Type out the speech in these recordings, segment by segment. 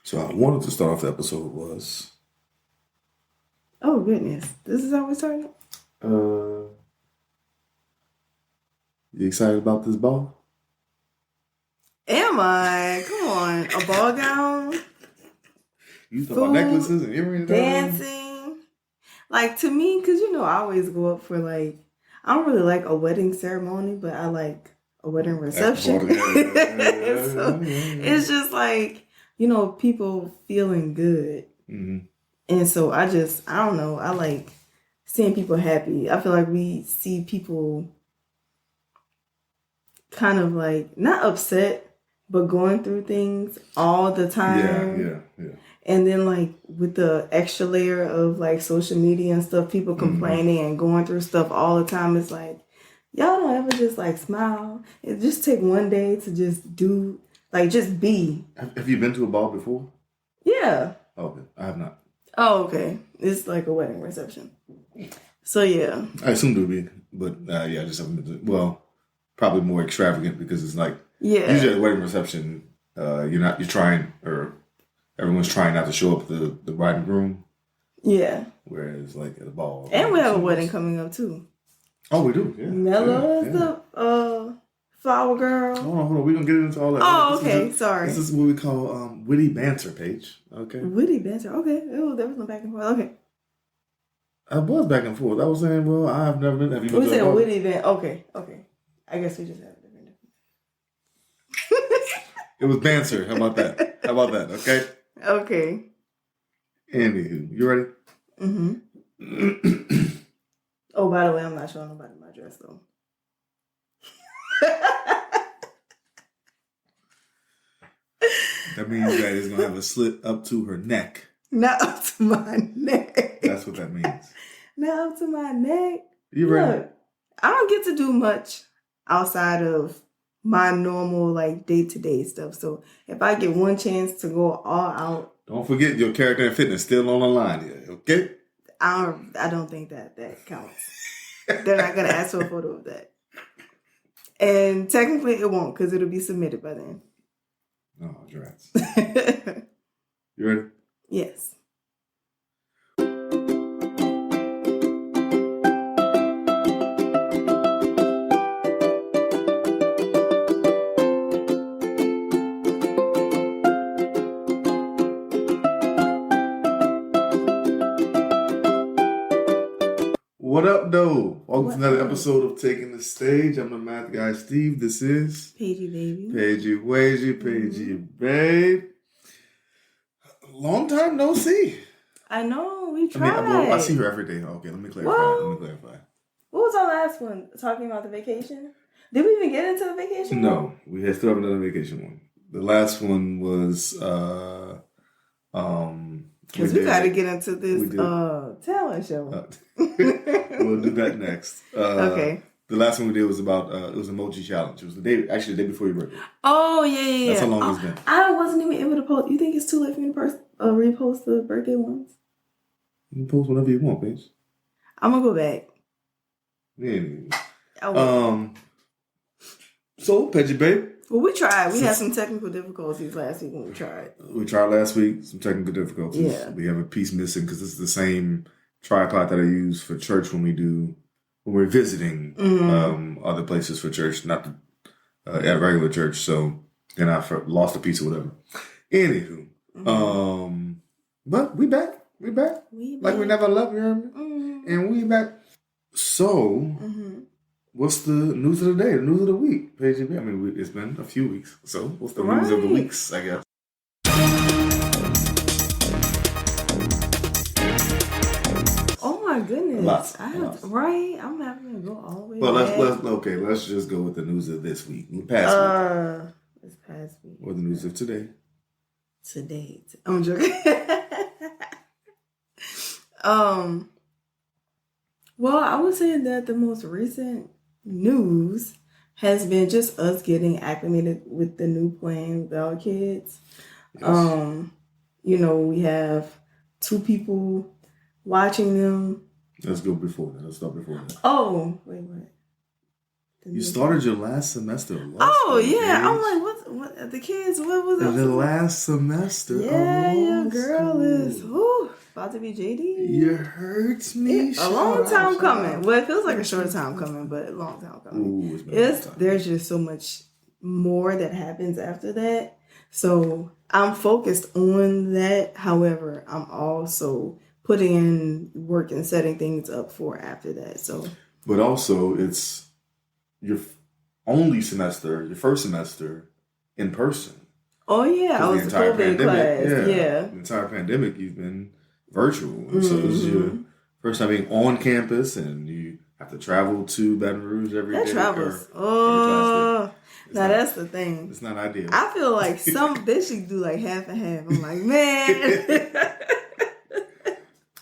So I wanted to start off the episode was Oh goodness, this is how we started. uh you excited about this ball? Am I? Come on, a ball gown, You talking about food, necklaces and earrings and everything? dancing. Like to me, because I always go up for like I don't really like a wedding ceremony, but I like a wedding That's reception. important. So it's just like people feeling good, Mm-hmm. and so I don't know. I like seeing people happy. I feel like we see people kind of like not upset but going through things all the time, Yeah. and then like with the extra layer of like social media and stuff, people Mm-hmm. complaining and going through stuff all the time. It's like y'all don't ever just like smile. It just take one day to just do like just be. Have you been to a ball before? Yeah. Oh, okay. I have not. Oh, okay. It's like a wedding reception. So yeah. I assumed it would be, but yeah, I just haven't been to. Well, probably more extravagant because it's like usually Yeah. at a wedding reception, you're trying or everyone's trying not to show up the bride and groom. Yeah. Whereas like at a ball, And we have a wedding else. coming up too. Oh, we do. Yeah. Mello is Yeah. the flower girl. Hold on. We're gonna get into all that. Oh, okay. Sorry. This is what we call witty banter, Paige. Okay. Witty banter. Okay. Oh, there was no back and forth. Okay. I was back and forth. I was saying, well, I've never been. Have you been We to a said ball? witty banter. Okay. Okay. I guess we just have a different. It was banter. How about that? Okay. Okay. Anywho, you ready? Mm-hmm. Oh, by the way, I'm not showing nobody my dress though. That means that it's gonna have a slit up to her neck. Not up to my neck. That's what that means. Not up to my neck. You ready? Look, I don't get to do much outside of my normal like day-to-day stuff. So if I get one chance to go all out, Don't forget your character and fitness still on the line here. Okay. I don't think that counts. They're not gonna ask for a photo of that. And technically it won't because it'll be submitted by then. Oh, drats. You ready? Yes. What up, though? Welcome What to another up? episode of Taking the Stage. I'm the math guy, Steve. This is Paigey baby. Paigey Wagey, babe. Long time no see. I know, we tried. I see her every day. Okay, let me clarify. What was our last one? Talking about the vacation? Did we even get into the vacation? No, we still have another vacation one. The last one was because we got to get into this talent show. We'll do that next. Okay. The last one we did was about it was emoji challenge. It was the day before your birthday. Oh yeah. That's how long it's been. I wasn't even able to post. You think it's too late for me to repost the birthday ones? You can post whenever you want, bitch. I'm gonna go back. Yeah. So, Paigey, babe. Well, we tried. We had some technical difficulties last week when we tried. We tried last week, some technical difficulties. Yeah. We have a piece missing because it's the same tripod that I use for church when we're visiting other places for church, not at regular church. So, and I lost a piece or whatever. Anywho, but we back. Like we never left, you heard me? And we back. So, what's the news of the day? The news of the week, Paige? I mean, it's been a few weeks. So, what's the news of the weeks, I guess? Oh my goodness! Lots. Right, I'm having to go all the way. Well, back. let's just go with the news of this week. Past week. This past week. Or the news of today. I'm joking. Well, I would say that the most recent news has been just us getting acclimated with the new plan with our kids. Yes. We have 2 people watching them. Let's go before that. Let's start before that. Oh, wait. You started your last semester of law Oh school, yeah, Paige. I'm like, what? The kids, what was In it? the last semester Yeah, of law your girl school. is about to be JD. You hurts me. A long time coming. Well, it feels like a short time coming, but a long time coming. Ooh, it's been a long time. There's just so much more that happens after that. So I'm focused on that. However, I'm also putting in work and setting things up for after that. So, but also it's your only semester, your first semester in person. Oh yeah, I was the entire COVID class. Yeah, the entire pandemic you've been virtual, and so it's your first time being on campus, and you have to travel to Baton Rouge every day. That travels. Oh, now that's the thing. It's not ideal. I feel like they should do like half and half. I'm like, man.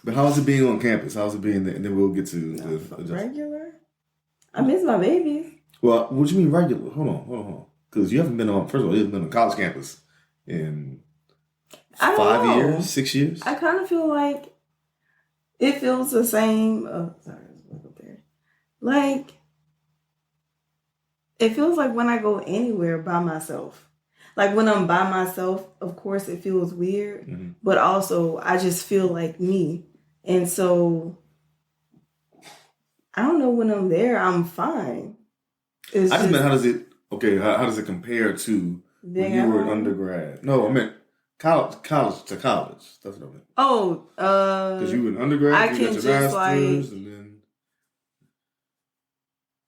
But how's it being on campus? How's it being there? And then we'll get to the regular. I miss my babies. Well, what do you mean regular? Hold on. Because you haven't been on, first of all, you haven't been on college campus in 5 years, 6 years? I kind of feel like it feels the same. Oh, sorry, let's up there. Like, it feels like when I go anywhere by myself. Like, when I'm by myself, of course, it feels weird. Mm-hmm. But also, I just feel like me. And so, I don't know, when I'm there, I'm fine. I just meant, how does it compare to when you were an undergrad? No, I meant college to college. That's what I meant. Oh, because you were an undergrad, you got your master's, and then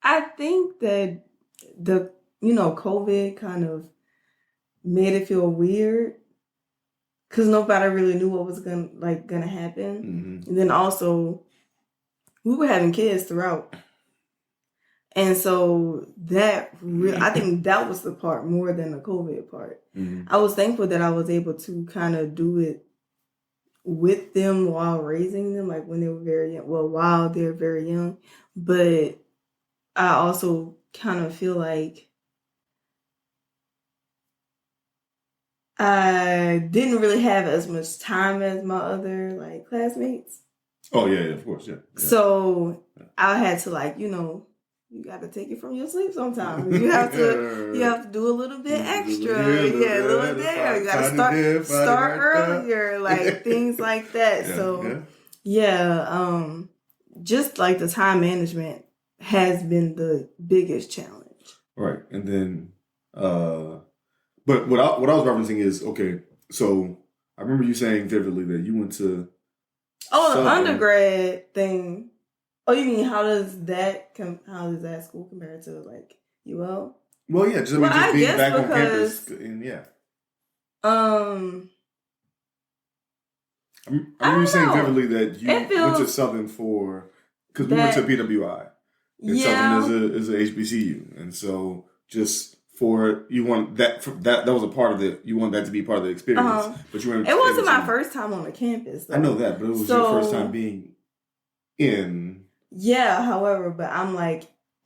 I think that the COVID kind of made it feel weird because nobody really knew what was gonna happen, and then also we were having kids throughout. And so I think that was the part more than the COVID part. Mm-hmm. I was thankful that I was able to kind of do it with them while raising them, like when they were very young. Well, while they're very young. But I also kind of feel like I didn't really have as much time as my other classmates. Oh yeah, of course, yeah. So I had to you got to take it from your sleep sometimes. You have to do a little bit extra. A little bit there. You got to start earlier, things like that. Just like the time management has been the biggest challenge. Right. And then, but what I was referencing is, okay, so I remember you saying vividly that you went to the undergrad thing. Oh, you mean how does that school compare to UL? Well, yeah, just being back on campus, and yeah. I remember you saying vividly that you went to Southern because we went to PWI, and Southern is a HBCU, and so just you want that was a part of you want that to be part of the experience, but you weren't. It wasn't my first time on the campus, though. I know that, but it was your first time being in. Yeah, however, but I'm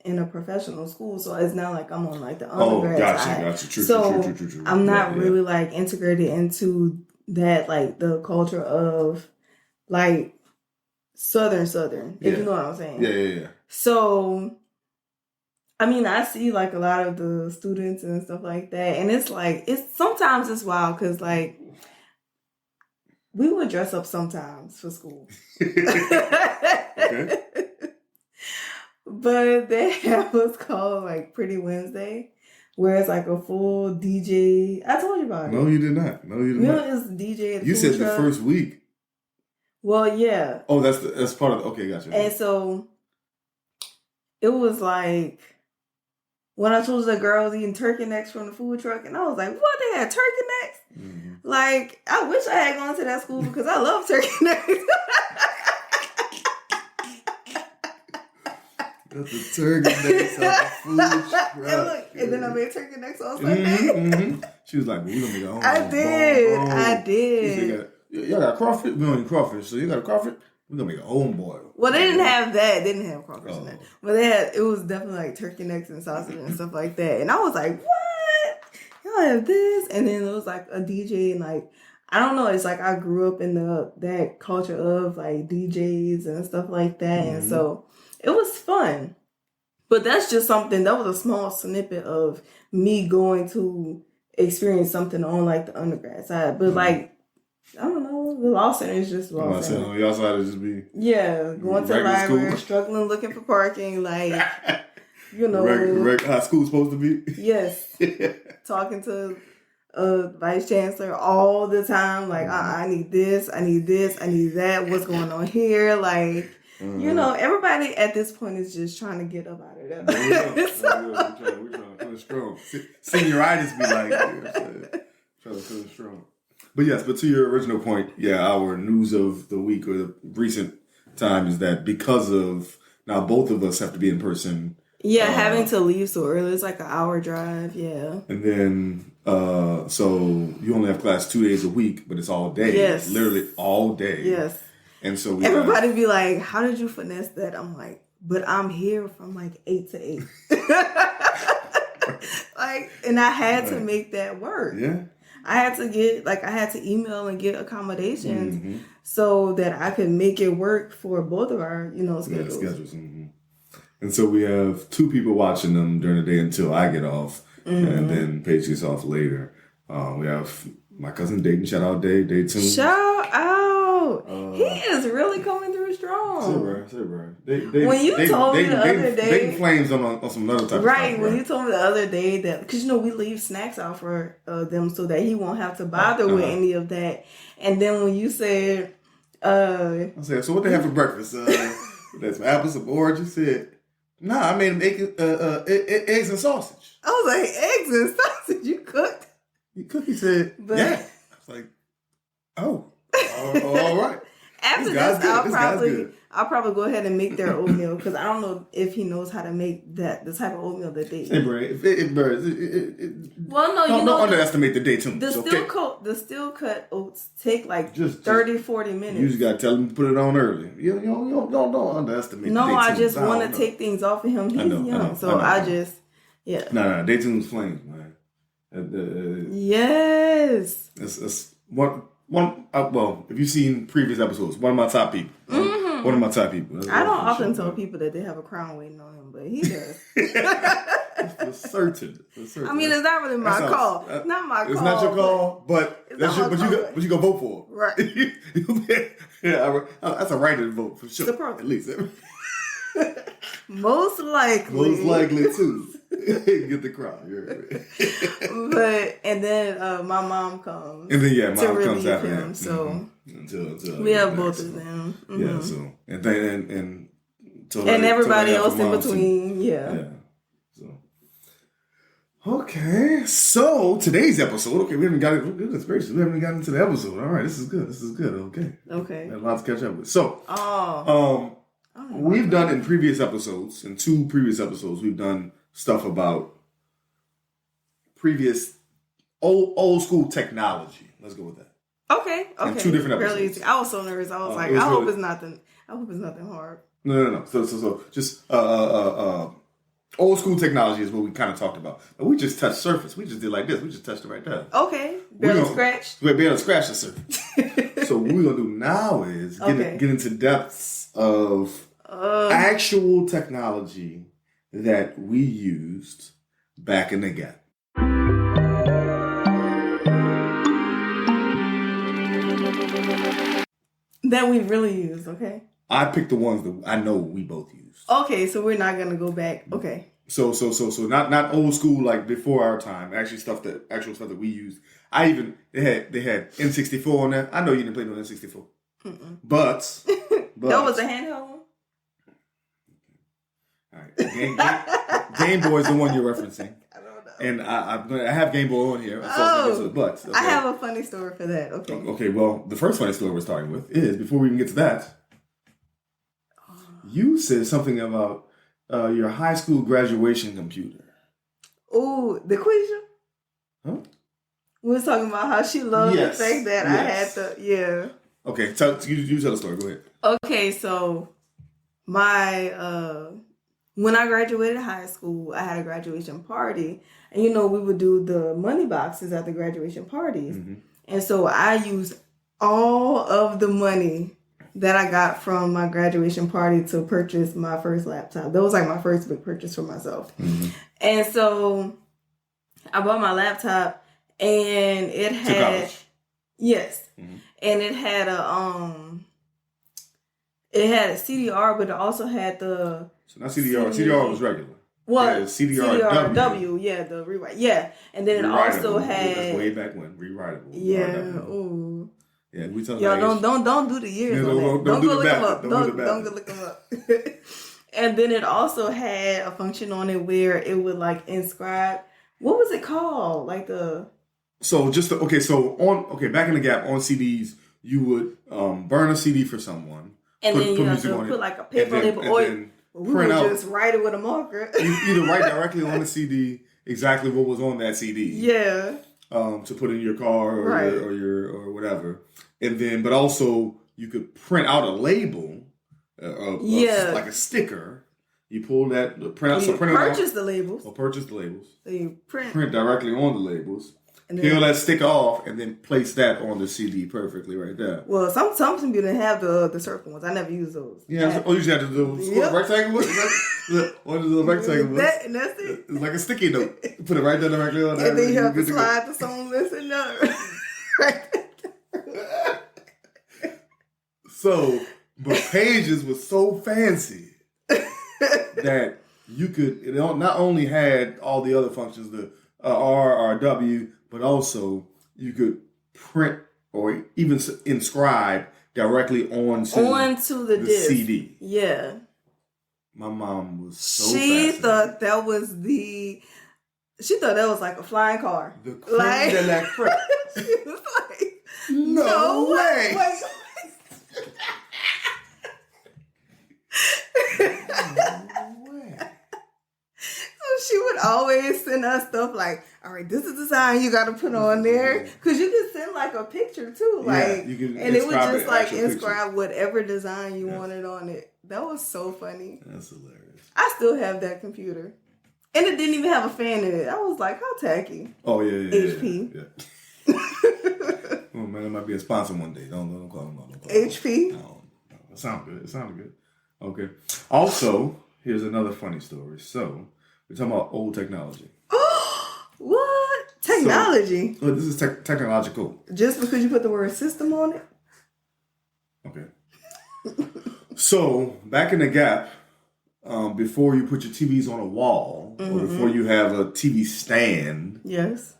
in a professional school, so it's not like I'm on the undergrad side. Gotcha. True. I'm not really integrated into that the culture of Southern, if you know what I'm saying. Yeah. So, I mean, I see a lot of the students and stuff like that, and it's sometimes it's wild because we would dress up sometimes for school. Okay. But they have what's called Pretty Wednesday, where it's a full DJ. I told you about it. No, you did not. It's DJ at the You said truck. The first week. Well, yeah. Oh, that's part of okay, gotcha. And so it was when I told the girls eating turkey necks from the food truck, and I was like, what, they had turkey necks? Mm-hmm. I wish I had gone to that school because I love turkey necks. Got the turkey necks out the food truck. And then I made turkey necks on Sunday. She was like, well, we gonna make our own. I did. Y'all got crawfish? We don't eat crawfish, so you got a crawfish? We're gonna make our own boil. Well, they didn't have that. They didn't have crawfish in that. But it was definitely turkey necks and sausage and stuff like that. And I was like, what? Y'all have this? And then it was a DJ and I don't know. It's I grew up in that culture of DJs and stuff like that. Mm-hmm. And so it was fun. But that's just something, that was a small snippet of me going to experience something on like the undergrad side. But like, I don't know, the law center is just law center. Y'all side to just be going to the library, struggling looking for parking, like, you know. How school's supposed to be? Yes. Talking to vice chancellor all the time, like, I need this, I need this, I need that, what's going on here, like, you know, everybody at this point is just trying to get up out of there. We're trying to finish strong. Senioritis be like, you know what I'm saying? Trying to finish strong. But yes, but to your original point, our news of the week or the recent time is that because of, now both of us have to be in person. Yeah, having to leave so early. It's like an hour drive, yeah. And then, so you only have class 2 days a week, but it's all day. Yes. Literally all day. Yes. And so everybody be like, how did you finesse that? I'm like, but I'm here from like 8 to 8. Like, and I had to make that work. Yeah. I had to email and get accommodations so that I could make it work for both of our, schedules. Yeah, schedules. Mm-hmm. And so we have 2 people watching them during the day until I get off, and then Paige gets off later. We have my cousin Dayton. Shout out Dayton. Shout out. He is really coming through strong. Say, bro. When you told me the other day, Dayton flames on some other type of stuff. Right, when you told me the other day that, because we leave snacks out for them so that he won't have to bother with any of that. And then when you said, I said, so what they have for breakfast? That's some apples, some oranges. Said, nah, I made them eggs and sausage. I was like, eggs and sausage? You cooked? You cooked? He said, yeah. I was like, all right. After this, I'll probably go ahead and make their oatmeal because I don't know if he knows how to make the type of oatmeal that they eat. Hey, bro, don't underestimate the Dayton. The steel cut oats take like 30, 40 minutes. You just gotta tell him to put it on early. You don't underestimate. No, the I just want to take things off of him. He's young, so I just No, Dayton's flames, man. Yes. It's one. Well, if you've seen previous episodes, one of my top people. One of my top people. I don't often tell people that they have a crown waiting on him, but he does. For certain. I mean, it's not really my call. Not my call. It's not your call, but you go vote for. Right. That's a right to vote for sure. At least. Most likely too. Get the crowd. And then my mom comes. And then mom comes after him. So until we have both of them. Mm-hmm. Yeah. So and everybody else in between. Yeah. So okay. So today's episode. Okay, we haven't got it. Goodness gracious, we haven't gotten into the episode. All right, this is good. Okay. Got a lot to catch up with. So we've done in 2 previous episodes, we've done stuff about previous old school technology. Let's go with that. Okay. In 2 different episodes. I was so nervous. I was like, I hope it's nothing hard. No. So just old school technology is what we kind of talked about. But we just touched surface. We just did like this. We just touched it right there. Okay. Barely scratched. We barely scratched the surface. So what we're gonna do now is get into depths of actual technology that we used back in the gap. That we really used, okay? I picked the ones that I know we both used. Okay, so we're not gonna go back. Okay. So not old school like before our time. Actual stuff that we used. They had N64 on there. I know you didn't play no N64, but that was a handheld one. All right, Game Boy is the one you're referencing. I don't know. And I have Game Boy on here. But okay. I have a funny story for that. Okay. Okay. Well, the first funny story we're starting with is before we even get to that. You said something about your high school graduation computer. Oh, the Quisha? Huh? We was talking about how she loved the fact that I had to, Okay, you tell the story. Go ahead. Okay, so my when I graduated high school, I had a graduation party, and we would do the money boxes at the graduation parties, and so I used all of the money that I got from my graduation party to purchase my first laptop. That was like my first big purchase for myself. Mm-hmm. And so I bought my laptop and it had... To college? Yes. Mm-hmm. And it had a CDR, but it also had the... So not CDR. CDR was regular. Well, yeah, CDR-W. Yeah, the rewrite. Yeah. And then it also had... That's way back when. Rewritable. Yeah. Ooh. Yeah, we talking Y'all don't do the years on that. Don't go look them up. Don't go look them up. And then it also had a function on it where it would like inscribe... What was it called? Like the... So back in the gap on CDs, you would burn a CD for someone, and then you have to put like a paper label, or we would just write it with a marker. You either write directly on the CD exactly what was on that CD, yeah, to put in your car or your whatever, and then but also you could print out a label, like a sticker. You pull that print out. So purchase the labels. Or purchase the labels. So you print directly on the labels. Peel that stick off and then place that on the CD perfectly right there. Well, some people didn't have the circle ones. I never used those. Yeah, you usually have to do rectangle. What is the rectangle? And that's it. It's like a sticky note. Put it right there directly on there. And then you have to slide the song list and right. So, but Pages was so fancy that you could. It not only had all the other functions, the R or W, but also you could print or even inscribe directly onto the disc. CD. Yeah. My mom was so She thought that was like a flying car. The creme de la creme. She was like, no way. Wait. She would always send us stuff like, all right, this is the design you got to put on there. Because you could send like a picture too. Like, you can and it would just like inscribe picture. whatever design you wanted on it. That was so funny. That's hilarious. I still have that computer. And it didn't even have a fan in it. I was like, how tacky. Oh, yeah. HP. Yeah. Oh, man, it might be a sponsor one day. Don't call them. HP? No. It sounded good. Okay. Also, here's another funny story. So, we're talking about old technology. What? Technology? So, this is technological. Just because you put the word system on it? Okay. So, back in the gap, before you put your TVs on a wall, or before you have a TV stand, yes,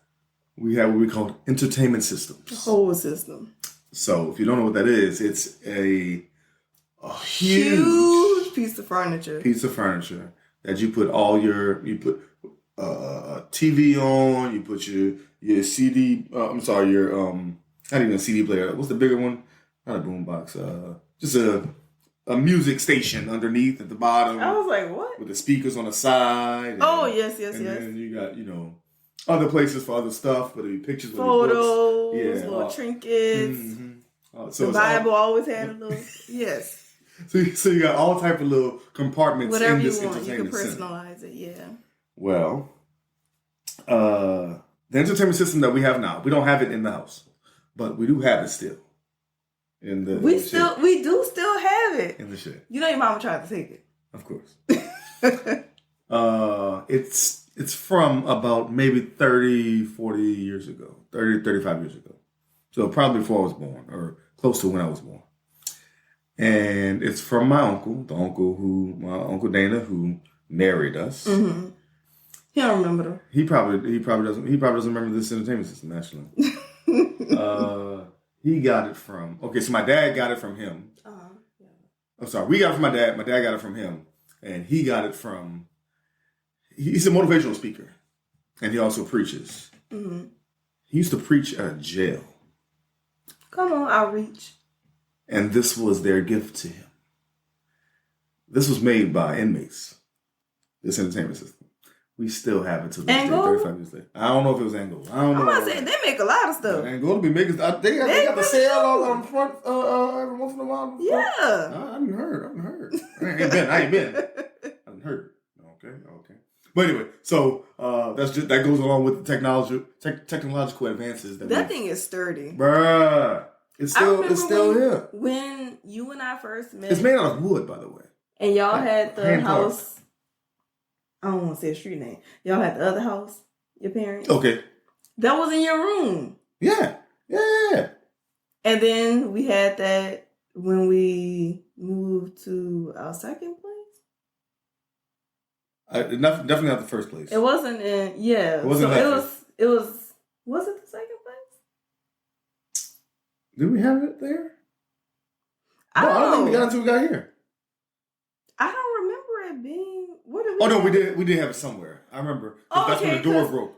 we have what we call entertainment systems. The whole system. So, if you don't know what that is, it's a huge piece of furniture. That you put TV on, you put your CD, your not even a CD player. What's the bigger one? Not a boombox. Just a music station underneath at the bottom. I was like, what? With the speakers on the side. Yes. And then you got, other places for other stuff, whether it be pictures, photos, books. little trinkets. Mm-hmm. The Bible always had a little, yes. So you got all type of little compartments whatever in this you want, entertainment you can center. personalize it, yeah. Well, the entertainment system that we have now, we don't have it in the house, but we do have it still. We do still have it in the shed. You know your mama tried to take it. Of course. It's from about maybe 30, 40 years ago, 30, 35 years ago. So probably before I was born or close to when I was born. And it's from my uncle, my Uncle Dana, who married us. Mm-hmm. He don't remember though. He probably doesn't remember this entertainment system actually. He got it from so my dad got it from him. Yeah. I'm sorry, we got it from my dad. My dad got it from him, and he got it from. He's a motivational speaker, and he also preaches. Mm-hmm. He used to preach at a jail. Come on, outreach. And this was their gift to him. This was made by inmates. This entertainment system. We still have it to this day, 35 years later. I don't know if it was Angola. I don't know. I'm not saying they make a lot of stuff. Angola be making stuff. They got the sale all on the front every once in a while. Yeah. I haven't heard. I ain't been. I haven't heard. Okay. But anyway, so that goes along with the technological advances. That thing is sturdy. Bruh. It's I still remember here. when you and I first met. It's made out of wood, by the way. And y'all had the hand house. carved. I don't want to say a street name. Y'all had the other house. Your parents. Okay. That was in your room. Yeah. And then we had that when we moved to our second place. Definitely not the first place. It wasn't in. Yeah. It wasn't. So it was. Was it the second place? Did we have it there? I don't think we got it until we got here. I don't remember it being. What did we? Oh no, we did. We did have it somewhere. I remember. That's when the door broke.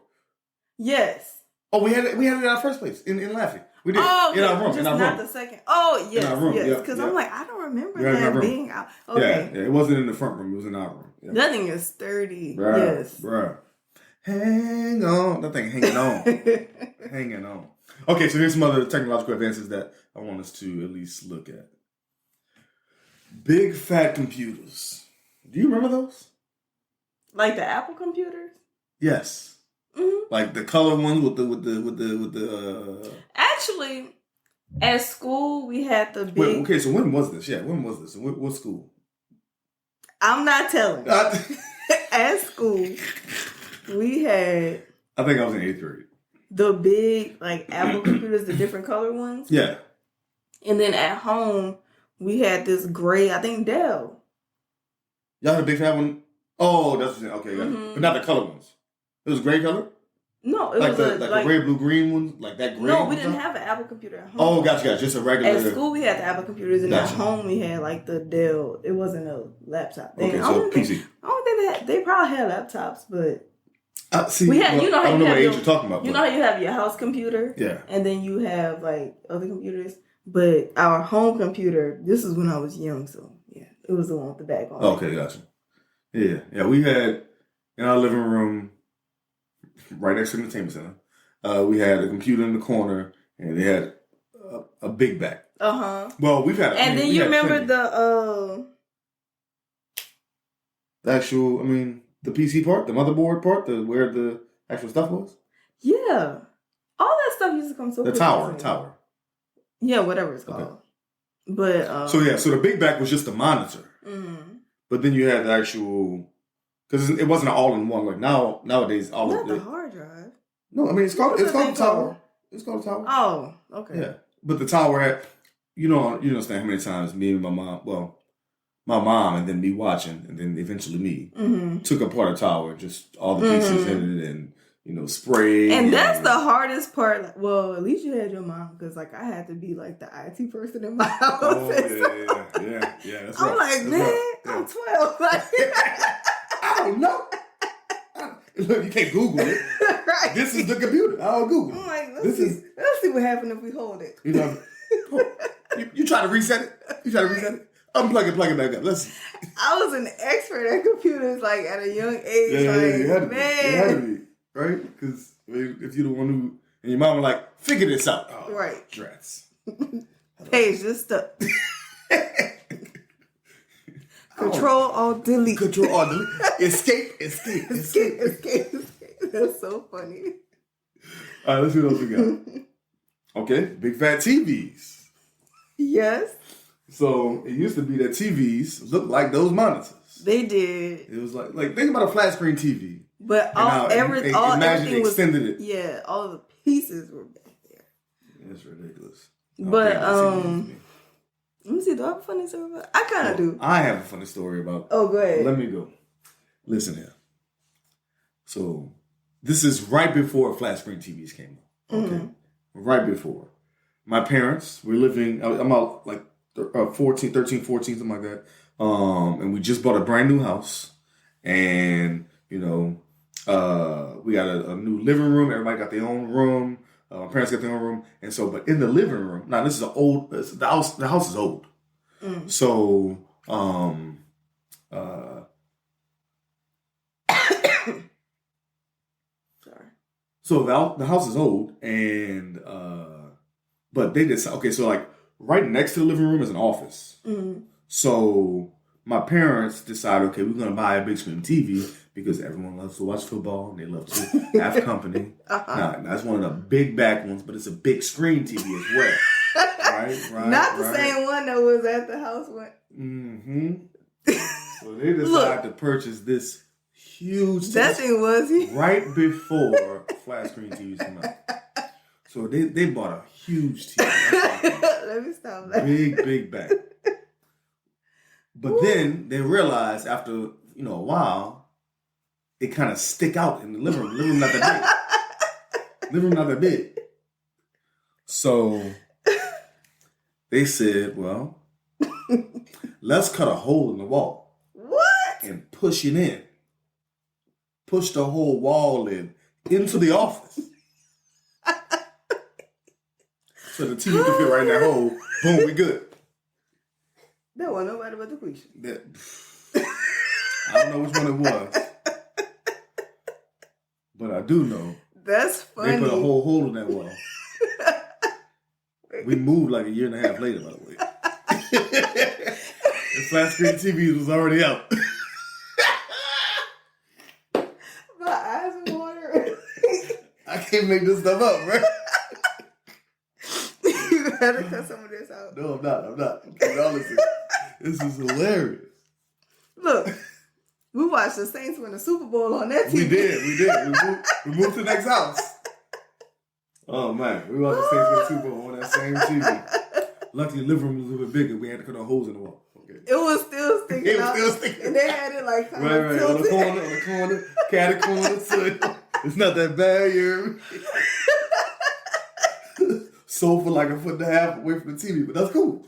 Yes. Oh, we had it in our first place in Laughing. We did. Oh, okay. In our room. Just in our not room. the second. Oh, yes. In our room. Yes. Because I'm like, I don't remember that being out. Okay. Yeah. It wasn't in the front room. It was in our room. Yeah. That thing is sturdy. Bruh, yes. Bruh. Hang on. That thing hanging on. Hanging on. Okay, so here's some other technological advances that I want us to at least look at. Big fat computers. Do you remember those? Like the Apple computers? Yes. Mm-hmm. Like the color ones with the. Actually, at school we had the big. Wait, okay, so when was this? Yeah, when was this? What school? I'm not telling. At school, we had. I think I was in 8th grade. The big like Apple computers, the different color ones. Yeah. And then at home, we had this gray. I think Dell. Y'all had a big fat one. Oh, that's okay. Mm-hmm. But not the color ones. It was gray color? No, it like was the red, blue, green ones? Like that gray? No, we didn't have an Apple computer at home. Oh, gotcha. Just a regular. At school, we had the Apple computers, and at home, we had like the Dell. It wasn't a laptop. Okay, so PC. I don't think they probably had laptops, but. See, we had, I don't know what age you're talking about. You know how you have your house computer? Yeah. And then you have like other computers. But our home computer, this is when I was young, so yeah, it was the one with the back on. Okay, gotcha. Yeah. We had in our living room, right next to the entertainment center, we had a computer in the corner, and they had a big back. Well, we've had. And then you remember the actual, the PC part, the motherboard part, where the actual stuff was? Yeah. All that stuff used to come so quick. The tower. Yeah, whatever it's called. Okay. But so the big back was just the monitor. Mm-hmm. But then you had the actual, because it wasn't all in one. Like nowadays, all not of the hard drive. No, it's called the tower. It's called a tower. Oh, okay. Yeah, but the tower had, you understand how many times me and my mom, and then me watching, and then eventually me took apart a tower, just all the pieces in it, and spray. And that's the hardest part. Like, well, at least you had your mom, because like I had to be like the IT person in my house. Oh yeah. That's I'm rough. like, man, I'm 12. Like, I don't know. Look, you can't Google it. Right. This is the computer. I'll Google it. I'm like, let's see what happens if we hold it. You try to reset it. Unplug it, plug it back up. Listen. I was an expert at computers, like at a young age. You had to be. Right? Because if you're the one who, and your mom was like, figure this out. Oh, right. Drats. Paige, just stuck. Control, Alt, Delete. Control, Alt, Delete. Escape. That's so funny. All right, let's see what else we got. Okay, big fat TVs. Yes. So it used to be that TVs looked like those monitors. They did. It was like think about a flat screen TV. But everything extended it. Yeah, all the pieces were back there. That's ridiculous. But let me see. Do I have a funny story about? I kind of do. I have a funny story about. Oh, go ahead. Let me go. Listen here. So this is right before flat screen TVs came out. Okay, right before. My parents were living. I'm out like 13, 14, something like that. And we just bought a brand new house, and we got a new living room. Everybody got their own room. My parents got their own room, and so, but in the living room, now this is the house is old. So, sorry. So the house is old, and but they just so like right next to the living room is an office. So my parents decided, okay, we're gonna buy a big screen TV because everyone loves to watch football and they love to have company. Now, that's one of the big back ones, but it's a big screen TV as well. Not the same one that was at the house when. Mm-hmm. So they decided to purchase this huge TV. That thing was right before flat screen TVs come out. So they bought a huge TV. Let me stop that. Big bag. But then they realized after, a while, it kind of stick out in the living room. Living room not that big. Living room not that big. So they said, well, let's cut a hole in the wall. What? And push it in. Push the whole wall into the office. So the TV can fit right in that hole. Boom, we good. That wasn't nobody but the Quisha. I don't know which one it was. But I do know. That's funny. They put a whole hole in that wall. We moved like a year and a half later, by the way. The flat screen TV was already out. My eyes are watering. I can't make this stuff up, right? You gotta cut some of this out. No, I'm not. Honestly, this is hilarious. Look, we watched the Saints win the Super Bowl on that TV. We did. We moved to the next house. Oh, man. We watched the Saints win the Super Bowl on that same TV. Luckily, the living room was a little bit bigger. We had to cut no holes in the wall. Okay. It was still sticking out. And they had it like kind of right. On the corner. Catty corner. So it's not that bad, you hear me? Sofa like a foot and a half away from the TV, but that's cool.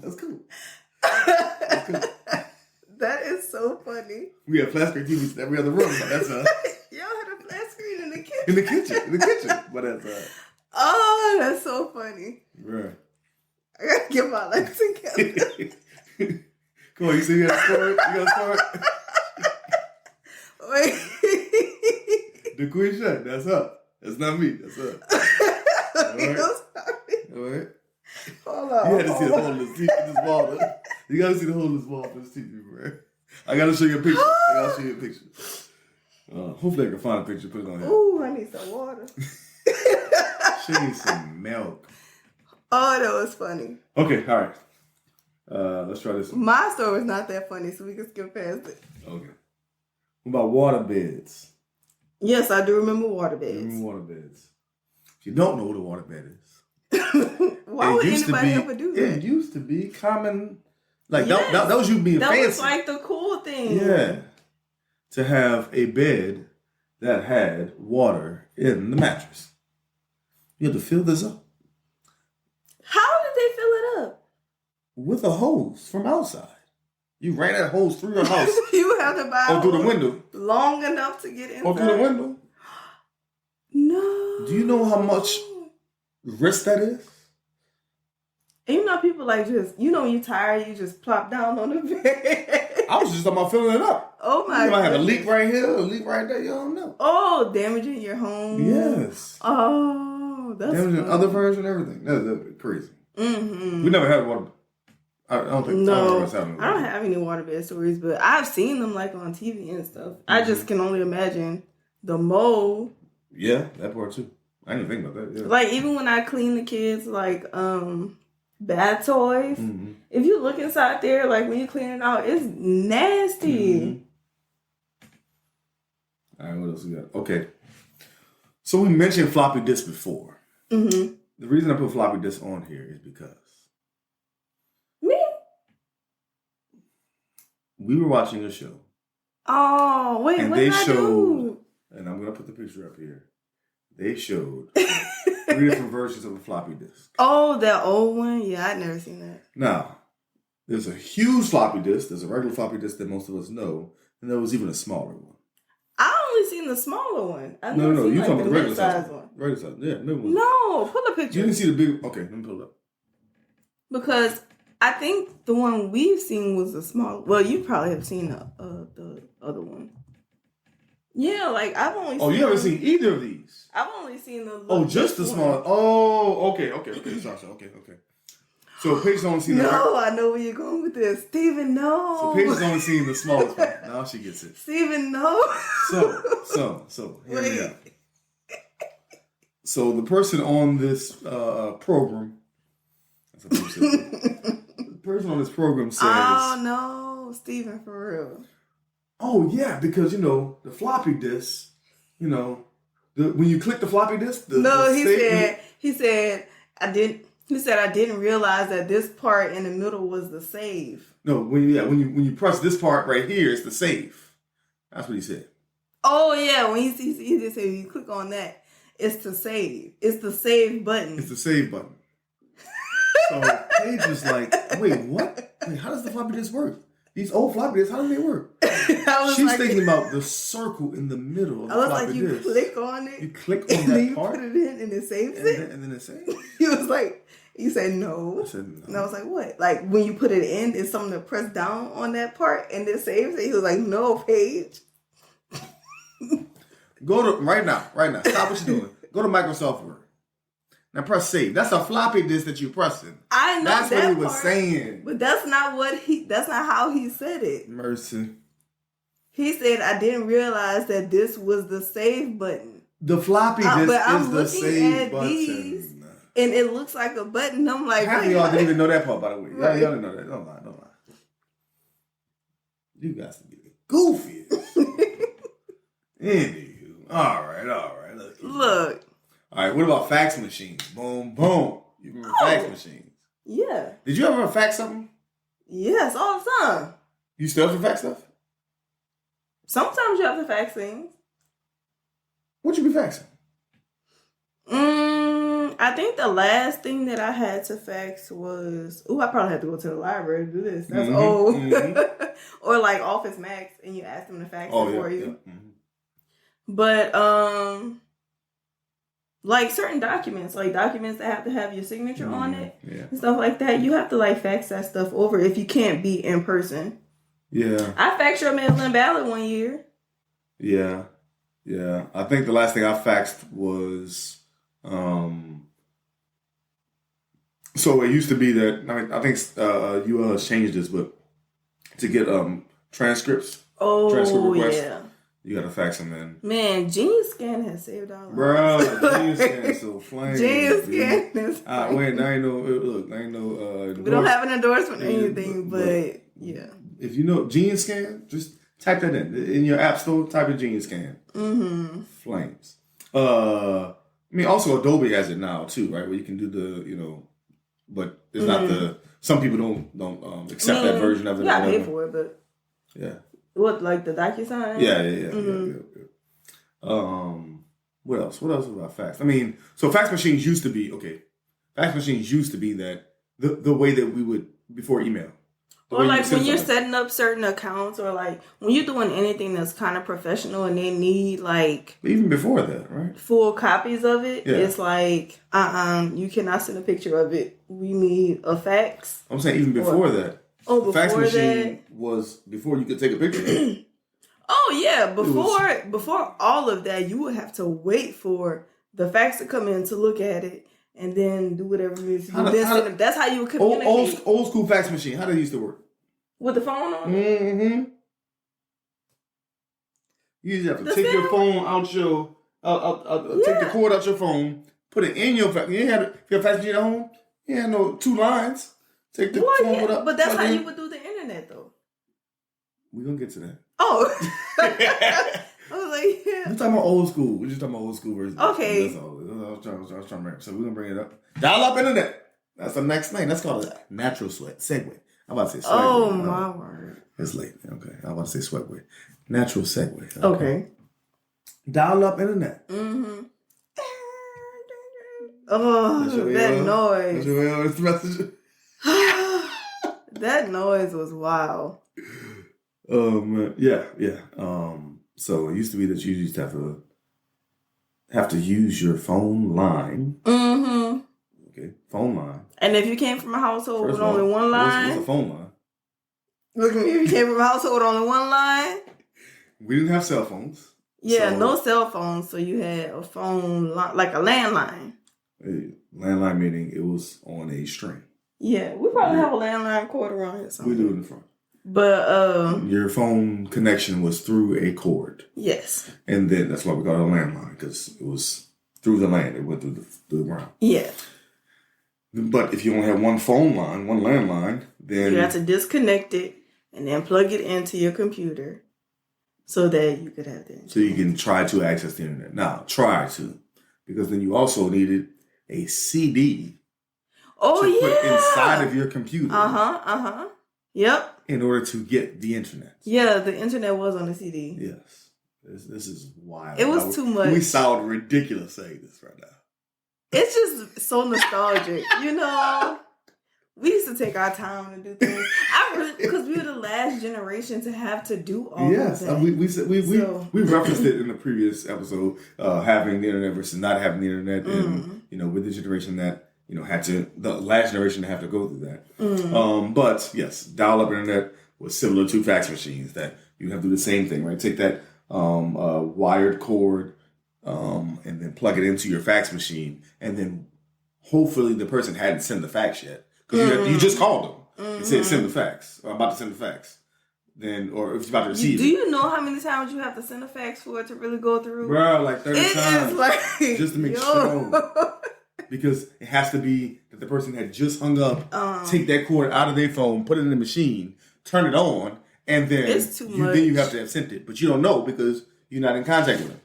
That is so funny. We have flat screen TVs in every other room, but that's Y'all had a flat screen in the kitchen. In the kitchen, but that's Oh, that's so funny. Right. I gotta get my life together. Come on, you see you got a story? Wait. The Quisha, that's her. That's not me. That's her. All right. All right. Hold on. You had to see the hole in this wall. You gotta see the hole in this wall for this TV, bro. I gotta show you a picture. Hopefully I can find a picture, put it on here. Ooh, I need some water. She needs some milk. Oh, that was funny. Okay, all right. Let's try this one. My story was not that funny, so we can skip past it. Okay. What about water beds? Yes, I do remember water beds. If you don't know what a water bed is. Why would anybody ever do that? It used to be common. Like, that was you being fancy. That was like the cool thing. Yeah. To have a bed that had water in the mattress. You had to fill this up. How did they fill it up? With a hose from outside. You ran that hose through your house. You have to buy or through the window. Long enough to get inside. Or through the window. No. Do you know how much risk that is? And people like just, when you're tired, you just plop down on the bed. I was just talking about filling it up. Oh my god. You might have a leak right here, a leak right there, you don't know. Oh, damaging your home. Yes. Oh, that's damaging other furniture and everything. That's crazy. Mm-hmm. We never had water. I don't think I don't have any waterbed stories, but I've seen them like on TV and stuff. Mm-hmm. I just can only imagine the mold. Yeah, that part too. I didn't think about that. Yeah. Like even when I clean the kids like bath toys, if you look inside there, like when you clean it out, it's nasty. Mm-hmm. All right, what else we got? Okay, so we mentioned floppy disk before. Mm-hmm. The reason I put floppy disk on here is because we were watching a show. Oh, wait, and what they did I showed, do? And I'm going to put the picture up here. They showed 3 different versions of a floppy disk. Oh, that old one? Yeah, I'd never seen that. Now, there's a huge floppy disk. There's a regular floppy disk that most of us know. And there was even a smaller one. I only seen the smaller one. No. You're talking about the regular size one. Regular size. Yeah, no, pull a picture. You didn't see the big... Okay, let me pull it up. Because I think the one we've seen was the small. Well, you probably have seen the other one. Yeah, like I've only. Oh, you haven't seen either of these. I've only seen the. Oh, just the small. Oh, okay. Sasha, okay. So Paige's only seen. No, I know where you're going with this, Steven. No. So Paige's only seen the smallest one. Now she gets it. Steven, no. So here we go. So the person on this program. That's a person on this program says, "Oh no, Steven, for real." Oh yeah, because the floppy disk, when you click the floppy disk, he said I didn't. He said I didn't realize that this part in the middle was the save. No, when you press this part right here, it's the save. That's what he said. Oh yeah, when he just said you click on that, it's to save. It's the save button. It's the save button. So Paige was like, "Wait, what? Wait, how does the floppy disk work? These old floppy disks, how do they work?" She's thinking about the circle in the middle of the floppy disk. You click on it. You click on that part. You put it in and it saves it. And then it saves. He said no. I said no. And I was like, what? Like when you put it in, it's something to press down on that part and it saves it. He was like, no, Paige. Go to right now. Stop what you're doing. Go to Microsoft Word. Now press save. That's a floppy disk that you're pressing. I know that's that what he was saying. But that's not how he said it. Mercy. He said, I didn't realize that this was the save button. The floppy disk is the save button. And it looks like a button. I'm like, half of y'all didn't even know that part, by the way. Y'all didn't know that. Don't lie. You guys to be goofy. Anywho. All right. Look. All right, what about fax machines? Boom, boom. You remember fax machines? Yeah. Did you ever fax something? Yes, all the time. You still have to fax stuff? Sometimes you have to fax things. What you be faxing? I think the last thing that I had to fax was... I probably had to go to the library to do this. That's old. Mm-hmm. Or like Office Max, and you ask them to fax it for you. Yeah. Mm-hmm. But, like certain documents, that have to have your signature on it and stuff like that, you have to like fax that stuff over if you can't be in person. Yeah. I faxed your mail-in ballot one year. Yeah. I think the last thing I faxed was, so it used to be that, I think you changed this, but to get transcripts. Transcript requests. Yeah. You gotta fax them in. Man, Gene Scan has saved our lives. Bro, Gene Scan is so flame. Gene Scan is wait, I ain't no. We don't have an endorsement or anything, but yeah. If you know Gene Scan, just type that in your app store. Type in Gene Scan. Mm-hmm. Flames. Also Adobe has it now too, right? Where you can do the, but it's not the. Some people don't accept that version of it. You gotta pay for it, but yeah. What, like the DocuSign? Yeah. What else? What else about fax? So fax machines used to be that the way that we would before email. Or like when you're setting up certain accounts, or like when you're doing anything that's kind of professional and they need like even before that, right? Full copies of it. Yeah. It's like you cannot send a picture of it. We need a fax. I'm saying even before that. Before fax machine that was before you could take a picture. Before all of that, you would have to wait for the fax to come in to look at it and then do whatever you need to do. That's how you would communicate. Old school fax machine. How did it used to work? With the phone on? Mm-hmm. You just have to take your phone out your... take the cord out your phone, put it in your fax. You had your fax machine at home. You had no 2 lines. Take the phone up. But that's how you would do the internet, though. We're going to get to that. Oh. I was like, yeah. We're talking about old school. We're just talking about old school version. Okay. That's all. I was trying to remember. So we're going to bring it up. Dial up internet. That's the next thing. That's called a natural segue. I'm about to say segue. Oh, my word. It's late. Okay. I'm about to say segue. Natural segue. Okay. Dial up internet. Mm-hmm. Oh, that noise. That's your message. That noise was wild. Yeah. So it used to be that you used to have to use your phone line. Mm-hmm. Okay, phone line. And if you came from a household with only one line, what's a phone line? Look at me. If you came from a household with only one line, we didn't have cell phones. Yeah, no cell phones. So you had a phone like a landline. Landline meaning it was on a string. Yeah, we probably have a landline cord around here somewhere. We do in the front. But your phone connection was through a cord. Yes. And then that's why we call it a landline, because it was through the land. It went through the ground. Yeah. But if you only have one phone line, one landline, then you have to disconnect it and then plug it into your computer so that you could have the internet. So you can try to access the internet. Now, try to. Because then you also needed a CD to put inside of your computer. Yep. In order to get the internet. Yeah, the internet was on the CD. Yes. This is wild. It was too much. We sound ridiculous saying this right now. It's just so nostalgic, We used to take our time to do things. Because we were the last generation to have to do all of that. Yes, we referenced it in the previous episode, having the internet versus not having the internet, and with the generation that had to, the last generation to have to go through that. But yes, dial-up internet was similar to fax machines that you have to do the same thing, right? Take that wired cord and then plug it into your fax machine, and then hopefully the person hadn't sent the fax yet because you just called them and said send the fax, or I'm about to send the fax. Then, or if you're about to receive do you know how many times you have to send a fax for it to really go through? Bro, like 30 times. Is like, just to make sure. Because it has to be that the person had just hung up, take that cord out of their phone, put it in the machine, turn it on, and then it's too much. Then you have to have sent it. But you don't know because you're not in contact with them.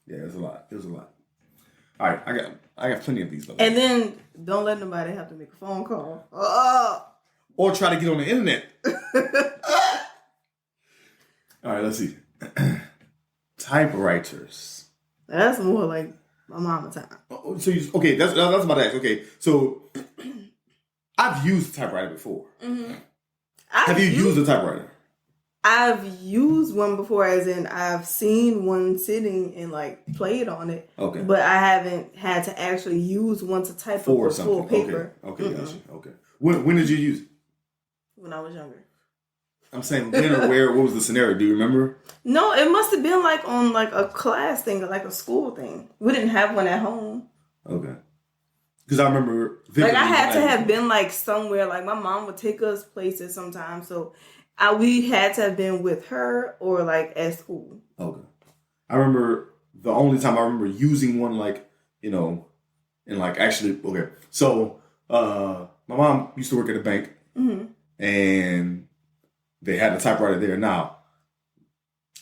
Yeah, it was a lot. It was a lot. All right, I got plenty of these though. And then don't let nobody have to make a phone call. Or try to get on the internet. All right, let's see. Typewriters. That's more like my mama time. So that's about to ask. Okay, so I've used a typewriter before. Have you used a typewriter? I've used one before, as in I've seen one sitting and like played on it. Okay. But I haven't had to actually use one to type up a full paper. Okay, gotcha. Okay. When did you use it? When I was younger. I'm saying when or where? What was the scenario? Do you remember? No, it must have been like on like a class thing or like a school thing. We didn't have one at home. Okay. Because I remember like I had to have been like somewhere. Like my mom would take us places sometimes, so we had to have been with her or like at school. Okay. I remember the only time I remember using one, like, and like actually, okay. So, my mom used to work at a bank and they had a typewriter there. Now,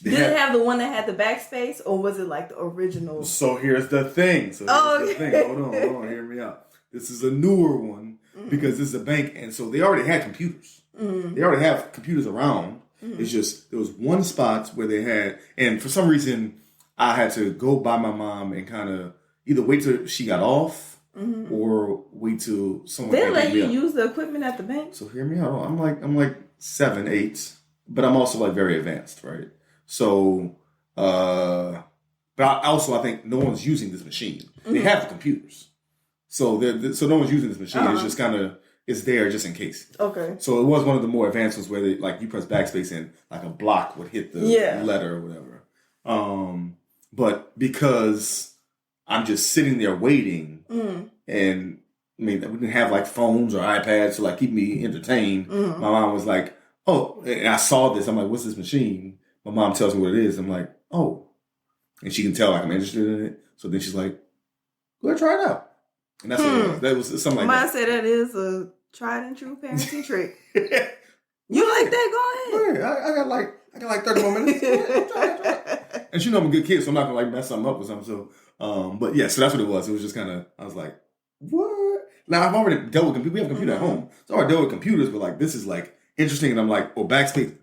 did it have the one that had the backspace, or was it like the original? So here's the thing. Hold on, hear me out. This is a newer one because this is a bank, and so they already had computers. They already have computers around. It's just there was one spot where they had, and for some reason I had to go by my mom and kind of either wait till she got off or wait till someone. They let you use the equipment at the bank. So hear me out. I'm like 7, 8, but I'm also like very advanced, right? So, but I think no one's using this machine. They have the computers, so no one's using this machine. It's just kind of. It's there just in case. Okay. So it was one of the more advanced ones where they, like, you press backspace and like a block would hit the letter or whatever. But because I'm just sitting there waiting, and I mean we didn't have like phones or iPads to like keep me entertained. My mom was like, "Oh," and I saw this. I'm like, "What's this machine?" My mom tells me what it is. I'm like, "Oh," and she can tell like I'm interested in it. So then she's like, "Go ahead, try it out." And that's what it was. That was something like that. Mine said that is a tried and true parenting trick. You like that? Go ahead. Yeah, I got like 30 more minutes. Try. And she know I'm a good kid, so I'm not gonna like mess something up or something. So, but yeah, so that's what it was. It was just kind of, I was like, what? Now I've already dealt with computers. We have a computer at home, so I already dealt with computers. But like, this is like interesting, and I'm like, backspace.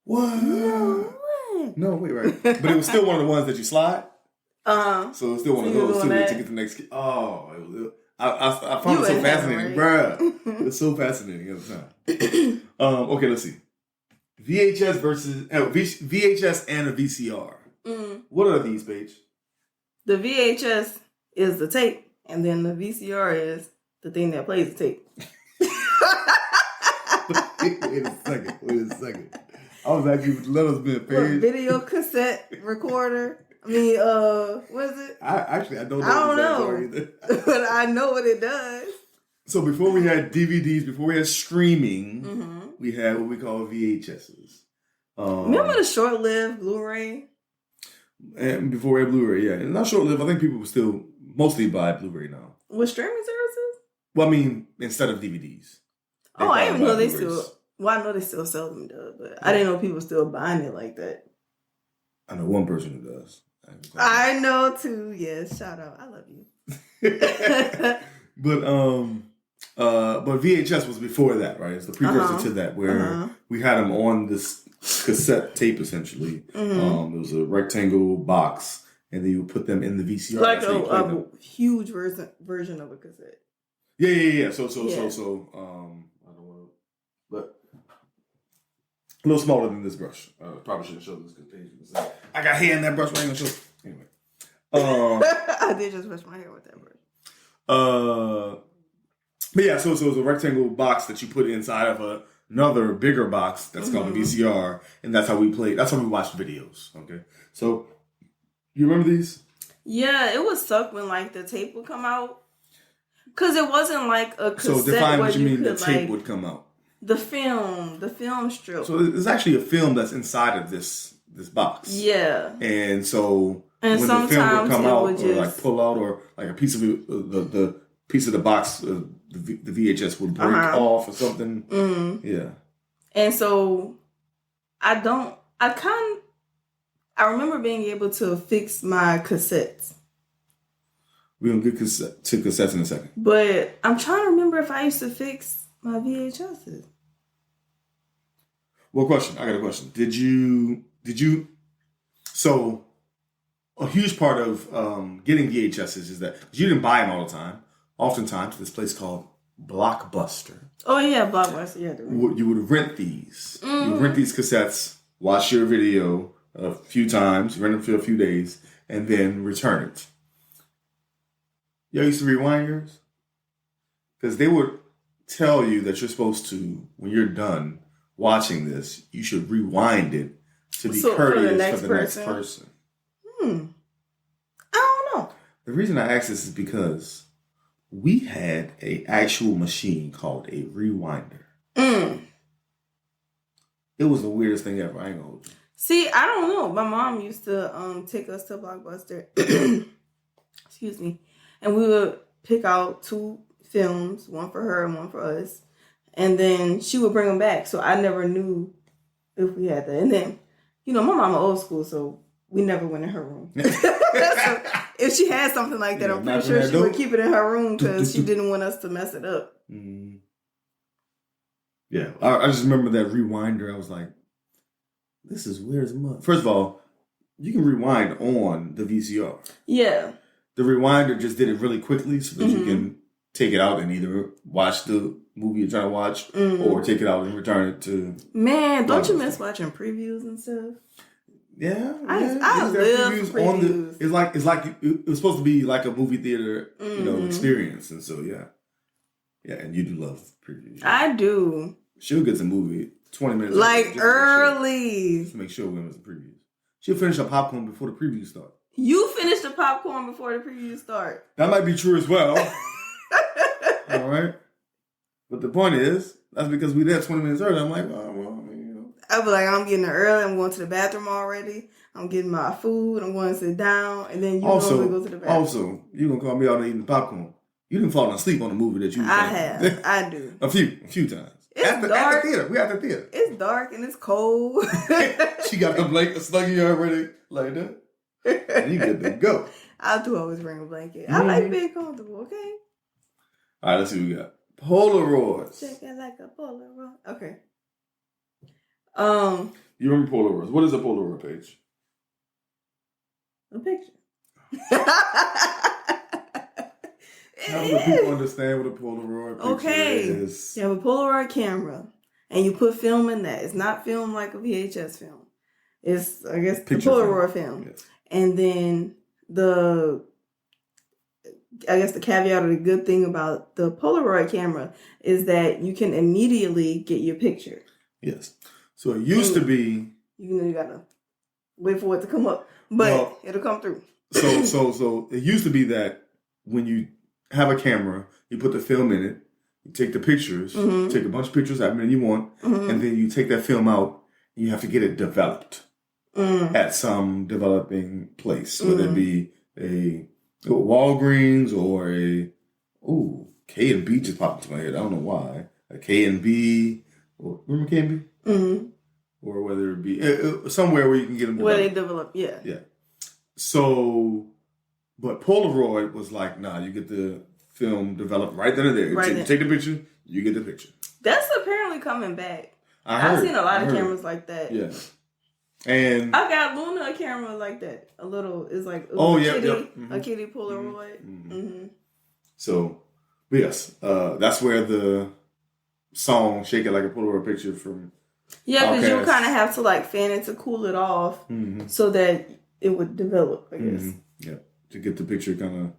What? No, wait, right? But it was still one of the ones that you slide. So it's still one of those too to get the next. Oh, I found it so fascinating, right? Bruh. It was so fascinating at the time. Okay, let's see. VHS versus VHS and a VCR. What are these, Paige? The VHS is the tape, and then the VCR is the thing that plays the tape. Wait a second. I was actually let us be a Paige. Video cassette recorder. I mean, what is it? I don't know. Either. But I know what it does. So before we had DVDs, before we had streaming, we had what we call VHSs. Remember the short-lived Blu-ray? And before we had Blu-ray, yeah. And not short-lived, I think people would still mostly buy Blu-ray now. With streaming services? Well, I mean, instead of DVDs. Oh, I didn't even know they Blu-rays. still. Well, I know they still sell them, though, but I didn't know people still buying it like that. I know one person who does. I know too. Yes, shout out. I love you. But VHS was before that, right? It's the precursor to that, where we had them on this cassette tape, essentially. It was a rectangle box, and then you would put them in the VCR. Like a huge version of a cassette. Yeah. So, I don't want to, but a little smaller than this brush. Probably should have showed this because Paige was like, I got hair in that brush. Why ain't gonna show? Anyway. I did just brush my hair with that brush. But yeah, so it was a rectangle box that you put inside of another bigger box that's called a VCR, and that's how we played. That's how we watched videos. Okay, so you remember these? Yeah, it would suck when like the tape would come out, because it wasn't like a cassette. So define where what you mean. Could, the tape like, would come out. The film strip. So there's actually a film that's inside of this box. Yeah, and so when the film would come out, or like pull out, or like a piece of the piece of the box, the VHS would break off or something. Yeah. And so I remember being able to fix my cassettes. We're going to get to cassettes in a second. But I'm trying to remember if I used to fix my VHSs. Well, question. I got a question. Did you, so a huge part of getting VHSs is that, because you didn't buy them all the time. Oftentimes, this place called Blockbuster. Oh, yeah, Blockbuster. Yeah, you would rent these. You would rent these cassettes, watch your video a few times, rent them for a few days, and then return it. Y'all used to rewind yours? Because they would tell you that you're supposed to, when you're done watching this, you should rewind it to be courteous for the next person. I don't know. The reason I ask this is because we had an actual machine called a rewinder. It was the weirdest thing ever. I ain't gonna hold you. See, I don't know. My mom used to take us to Blockbuster. Excuse me. And we would pick out 2 films, one for her and one for us. And then she would bring them back. So I never knew if we had that. And then, my mama old school, so we never went in her room. So if she had something like that, I'm pretty sure she would keep it in her room because she didn't want us to mess it up. Yeah, I just remember that rewinder. I was like, this is weird as a mother. First of all, you can rewind on the VCR. Yeah. The rewinder just did it really quickly so that you can take it out and either watch the movie you're trying to watch or take it out and return it to... Man, don't you miss watching previews and stuff? Yeah, I love previews. It's like it was supposed to be like a movie theater, experience, and so yeah, and you do love previews. I do. She'll get the movie 20 minutes like early to make sure when it's the previews. She'll finish her popcorn before the previews start. You finish the popcorn before the previews start. That might be true as well. All right, but the point is that's because we there 20 minutes early. I'm like, oh well. I'll be like, I'm getting there early. I'm going to the bathroom already. I'm getting my food. I'm going to sit down. And then you normally go to the bathroom. Also, you're going to call me out and eating popcorn. You didn't fall asleep on the movie that you I have. I do. a few times. It's dark. At the theater. We at the theater. It's dark and it's cold. She got the blanket snug in you already like that. And you good to go. I do always bring a blanket. I like being comfortable, okay? All right, let's see what we got. Polaroids. Check it like a Polaroid. Okay. You remember Polaroids. What is a Polaroid page? A picture. How do people understand what a Polaroid picture is? You have a Polaroid camera and you put film in that. It's not film like a VHS film. It's, I guess, the Polaroid film. Yes. And then the caveat or the good thing about the Polaroid camera is that you can immediately get your picture. Yes. So it used to be... You gotta wait for it to come up. But it'll come through. So it used to be that when you have a camera, you put the film in it, you take the pictures, take a bunch of pictures, however many you want, and then you take that film out, and you have to get it developed at some developing place, whether it be a Walgreens or a... Ooh, K&B just popped into my head. I don't know why. a K&B, or remember K&B? Mm-hmm. Or whether it be somewhere where you can get them Where developed. they develop, yeah. Yeah. So, but Polaroid was like, nah, you get the film developed right then and there. Right You take the picture, you get the picture. That's apparently coming back. I've seen a lot of cameras like that. Yeah. And I got Luna a camera like that. A little, it's like a kitty Polaroid. Mm-hmm. So, yes, that's where the song "Shake It Like a Polaroid Picture" from because you kind of have to like fan it to cool it off so that it would develop, I guess. Yeah, to get the picture kind of.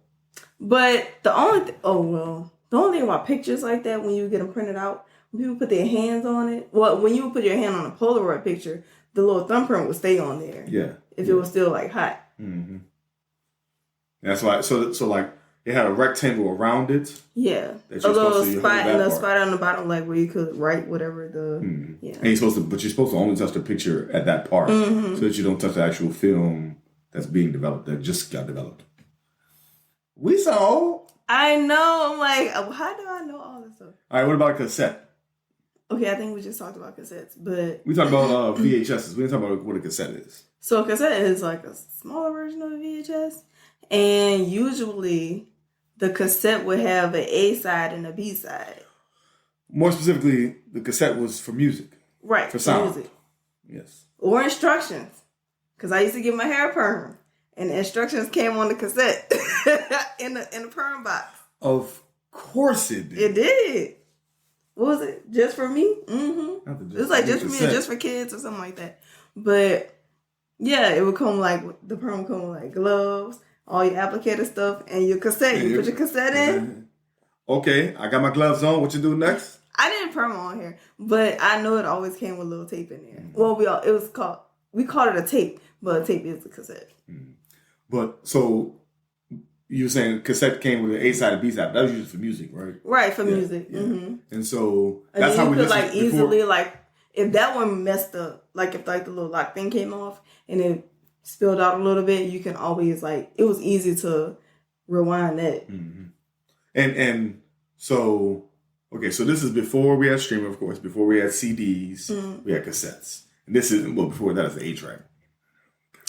But the only thing about pictures like that, when you get them printed out, when people put their hands on it, when you would put your hand on a Polaroid picture, the little thumbprint would stay on there. Yeah. If it was still like hot. Mm-hmm. That's why. So like it had a rectangle around it. Yeah. A little spot and a spot on the bottom, like where you could write whatever the. Yeah. And you're supposed to only touch the picture at that part, so that you don't touch the actual film that's being developed, that just got developed. We saw. I know. I'm like, how do I know all this stuff? All right. What about cassette? Okay, I think we just talked about cassettes, but we talked about VHSs. We didn't talk about what a cassette is. So a cassette is like a smaller version of a VHS, and usually the cassette would have an A side and a B side. More specifically, the cassette was for music, right? For sound, music. Yes, or instructions. Because I used to get my hair perm, and the instructions came on the cassette in the perm box. Of course, it did. It did. What was it? Just for me? Mm-hmm. It was like just for me or just for kids or something like that. But yeah, it would come like, the perm would come with like gloves, all your applicator stuff, and your cassette. You put your cassette in. Okay, I got my gloves on. What you do next? I didn't perm on here, but I know it always came with a little tape in there. Well, we called it a tape, but a tape is a cassette. But so you were saying cassette came with an A side and B side. That was usually for music, right? Right, for music. Yeah. Mm-hmm. And so that's how we could like easily like, if that one messed up, like if like the little lock thing came off and it spilled out a little bit, you can always like, it was easy to rewind that. And so okay, so this is before we had streaming, of course. Before we had CDs, we had cassettes. And this is before that is the 8-track.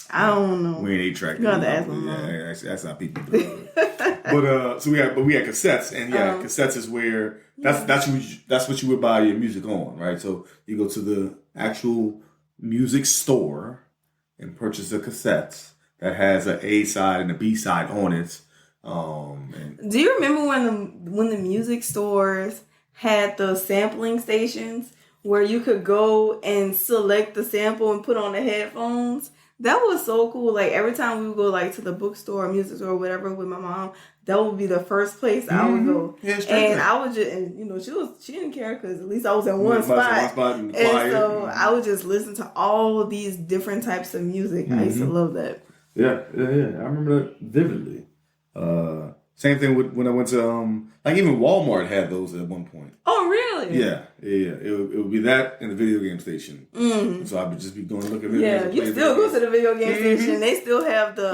I don't know. We ain't 8-track. You got to ask my mom. Yeah, that's how people do it. But we had cassettes, and cassettes is where that's what you would buy your music on, right? So you go to the actual music store and purchase a cassette that has an A side and a B side on it. Do you remember when the music stores had the sampling stations where you could go and select the sample and put on the headphones? That was so cool. Like every time we would go like to the bookstore or music store or whatever with my mom, that would be the first place I would go. Yeah, and I would just, and you know, she didn't care because at least I was in one spot. And so I would just listen to all of these different types of music. I used to love that. Yeah. I remember that vividly. Same thing with when I went to like even Walmart had those at one point. Oh, really? Yeah. It would be that and the video game station. So I would just be going to look at video games. Yeah, you still go to the video game station. They still have the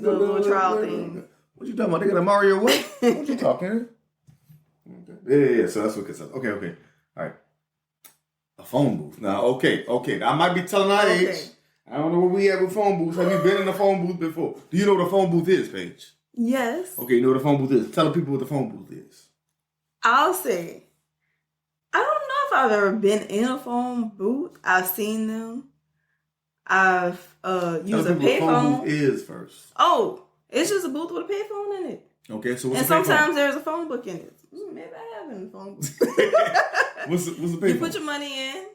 little trial thing. What you talking about? They got a Mario what? What you talking? Okay. Yeah. So that's what cassette. Okay. All right. A phone booth. Now, okay. I might be telling our age. I don't know where we at with phone booths. Have you been in a phone booth before? Do you know what a phone booth is, Paige? Yes. Okay, you know what a phone booth is. Tell the people what the phone booth is. I'll say, I don't know if I've ever been in a phone booth. I've seen them. I've used a payphone. What a phone booth is first. Oh, it's just a booth with a payphone in it. Okay, so what's and sometimes there's a phone book in it. Maybe I have in a phone booth. What's the payphone? You put your money in,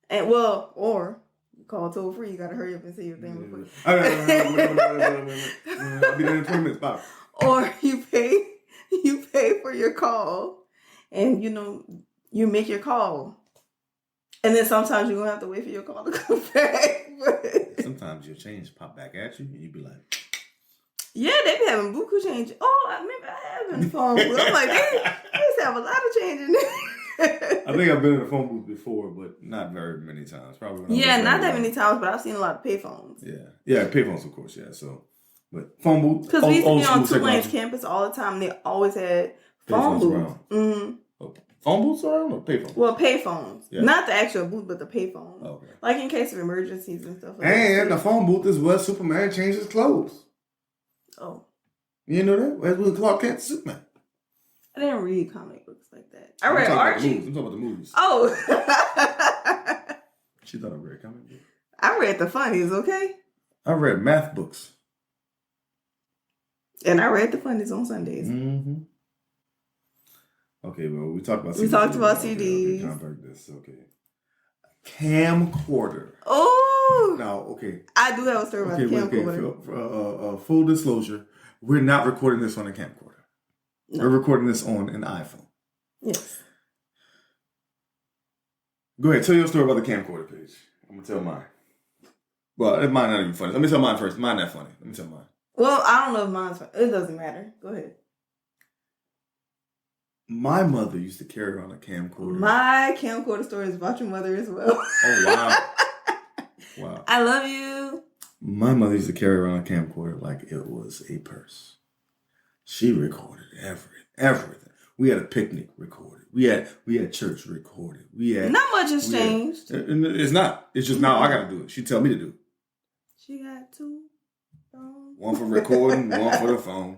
and or call toll free. You gotta hurry up and see your thing before. I'll be there in 20 minutes. Bye. Or you pay for your call, and you make your call, and then sometimes you're gonna have to wait for your call to come back. Sometimes your change pop back at you, and you be like, "Yeah, they be having buku change." Oh, I remember I have in the phone booth. I'm like, they used to have a lot of change in there. I think I've been in a phone booth before, but not very many times. Probably. Not that many times, but I've seen a lot of payphones. Yeah, payphones, of course. Yeah, so, but phone booth. Because we used to be on Tulane's campus all the time. They always had phone booths. Okay. Phone booths or I don't know, payphones? Well, payphones. Yeah. Not the actual booth, but the payphone. Okay. Like in case of emergencies and stuff like that. And the phone booth is where Superman changes clothes. Oh. You know that? That's when Clark Kent Superman. I didn't read comic books like that. I read Archie. I'm talking about the movies. Oh. She thought I read comic books. I read the funnies, okay? I read math books. And I read the funnies on Sundays. Mm-hmm. Okay, well, we talked about CDs. We talked about okay, CDs. Okay, compact disc, okay. Camcorder. Oh! Now, okay. I do have a story about the camcorder. Okay, full disclosure, we're not recording this on a camcorder. No. We're recording this on an iPhone. Yes. Go ahead, tell your story about the camcorder page. I'm going to tell mine. Well, it might not even funny. Let me tell mine first. Mine not funny. Let me tell mine. Well, I don't know if mine's funny. It doesn't matter. Go ahead. My mother used to carry around a camcorder. My camcorder story is about your mother as well. Oh, wow. Wow. I love you. My mother used to carry around a camcorder like it was a purse. She recorded everything. We had a picnic recorded. We had church recorded. We had not much has changed. It's not. It's just now I got to do it. She tell me to do it. She got 2 phones. One for recording, one for the phone.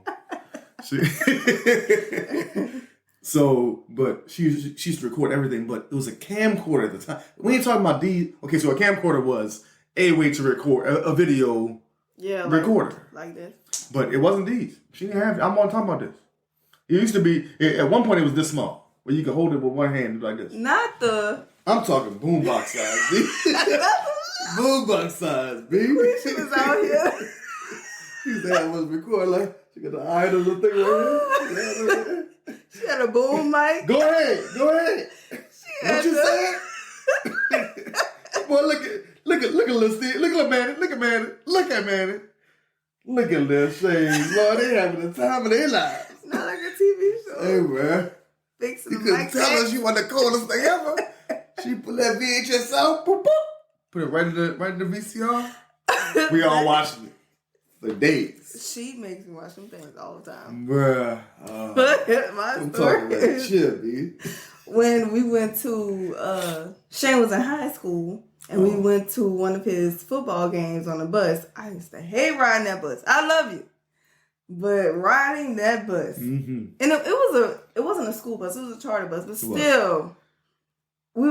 So, but she used to record everything, but it was a camcorder at the time. We ain't talking about these. Okay, so a camcorder was a way to record a video recorder. Like this. But it wasn't these. She didn't have, I'm not talking about this. It used to be, at one point it was this small, where you could hold it with one hand like this. Not the... I'm talking boombox size, B. Boombox size, B. She was out here. She used to have us record like, she got the eye of the thing right here. She had a boom mic. Go ahead. She had what you said? Boy, look at little Steve. Look at Manny. Look at little Shane. Boy, they having the time of their lives. It's not like a TV show. Hey, man. Fixing You couldn't tell us you want the coolest thing ever. She put that VHS out, boop, boop, put it right in the VCR. We all watching it for days. She makes me watch some things all the time. Bruh. My story is shit, B. when we went to, Shane was in high school, and we went to one of his football games on the bus. I used to hate riding that bus. I love you. But riding that bus, and it wasn't a school bus, it was a charter bus, but still, he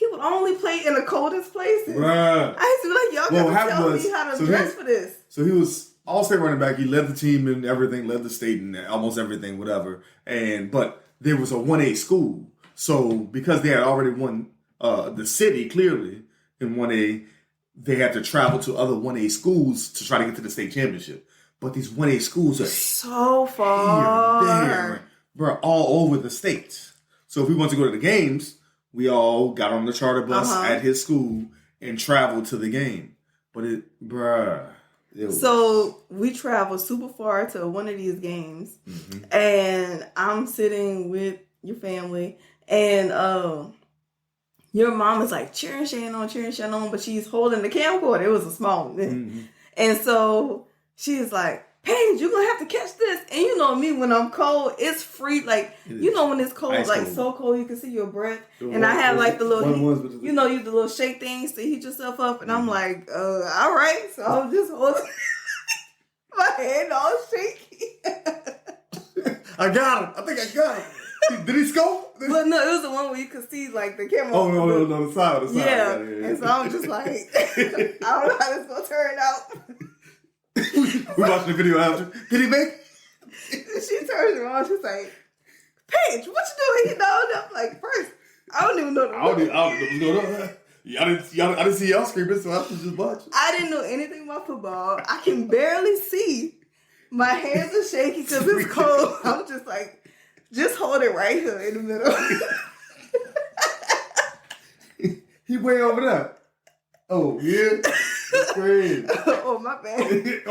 would only play in the coldest places. Bruh. I used to be like, y'all gotta tell me how to dress for this. So he was all-state running back. He led the team and everything, led the state and almost everything, whatever. But there was a 1A school. So because they had already won the city, clearly, in 1A, they had to travel to other 1A schools to try to get to the state championship. But these 1A schools are so far. There, bro, all over the state. So if we wanted to go to the games, we all got on the charter bus at his school and traveled to the game. But so we traveled super far to one of these games, and I'm sitting with your family, and your mom is like cheering Shane on, but she's holding the camcorder. It was a small one. And so she's like, Paige, you're going to have to catch this. And you know me, when I'm cold, it's free. Like, you know when it's cold, like so cold, you can see your breath. And I have like the little, you the little shake things to heat yourself up. And I'm like, all right. So I'm just holding my hand all shaky. I got him. I think I got him. Did he scope? But no, it was the one where you could see like the camera. Oh, no, the side. Yeah. And so I'm just like, I don't know how this is going to turn out. We watched the video after. Did he make it? She turns around. She's like, Paige, what you doing? I'm like, first, I don't even know the I didn't see y'all screaming, so I was just watching. I didn't know anything about football. I can barely see. My hands are shaky because it's cold. I'm just like, just hold it right here in the middle. He way over there. Oh, yeah. That's crazy. Oh, my bad. Yeah,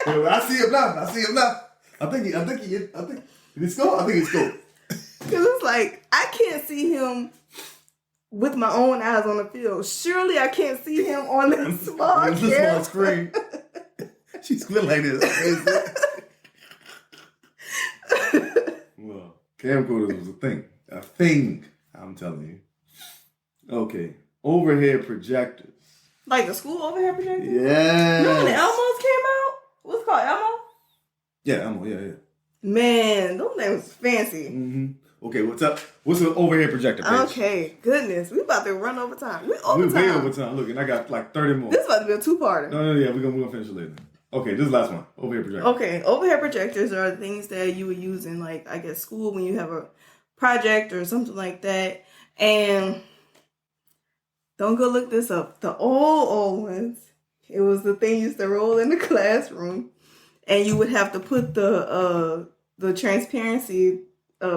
camera. I see him now. I think did he score? I think he scored. Because it's like, I can't see him with my own eyes on the field. Surely I can't see him on the small screen. She's feeling like this. Well, Camcorders was a thing. A thing, I'm telling you. Okay. Overhead projectors. Like the school overhead projector? Yes. Remember when the Elmos came out? What's it called, Elmo? Yeah, Elmo, yeah. Man, those names was fancy. Mm-hmm. Okay, what's up? What's an overhead projector, bitch? Okay, goodness. We about to run over time. We We're way over time. Look, and I got like 30 more. This is about to be a two-parter. No, yeah, we're gonna finish it later. Okay, this is the last one. Overhead projector. Okay, overhead projectors are things that you would use in, like, I guess, school when you have a project or something like that. And don't go look this up. The old ones, it was the thing you used to roll in the classroom, and you would have to put the transparency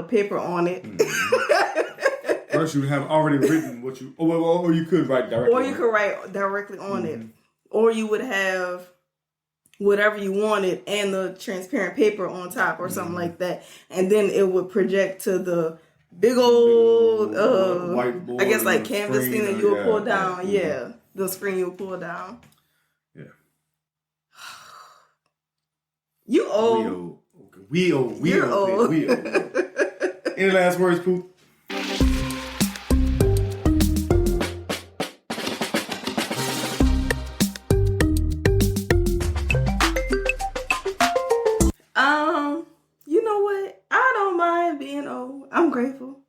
paper on it. Mm-hmm. First, you would have already written what you, or you could write directly. Or you could write directly on it, or you would have whatever you wanted and the transparent paper on top or something like that, and then it would project to the big old whiteboard, I guess, like canvas thing that you would pull down. Yeah, the screen you would pull down. Yeah. You old. We old. You're old. We old. Any last words, Pooh? You know what? I don't mind being old. I'm grateful.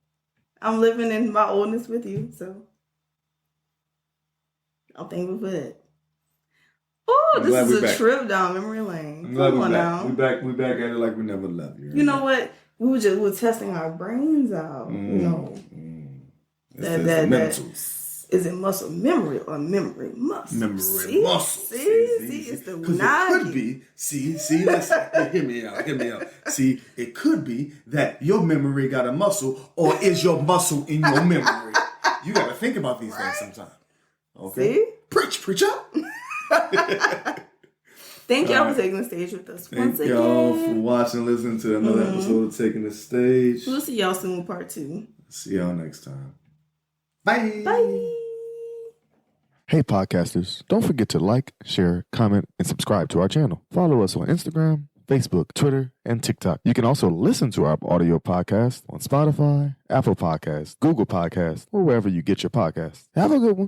I'm living in my oldness with you, so I'm thankful for that. Oh, this is a trip down memory lane. Come on now. We back at it like we never left you. You know what? We were testing our brains out. You know. Is it muscle memory or memory muscle? Memory muscle. See, it's the it could be. See, listen, hear me out. See, it could be that your memory got a muscle, or is your muscle in your memory? You got to think about these things sometimes. Okay. See? Preach up. Thank y'all for taking the stage with us once again. Thank y'all for watching and listening to another episode of Taking the Stage. We'll see y'all soon with part 2. See y'all next time. Bye. Bye. Hey podcasters, don't forget to like, share, comment, and subscribe to our channel. Follow us on Instagram, Facebook, Twitter, and TikTok. You can also listen to our audio podcast on Spotify, Apple Podcasts, Google Podcasts, or wherever you get your podcasts. Have a good one.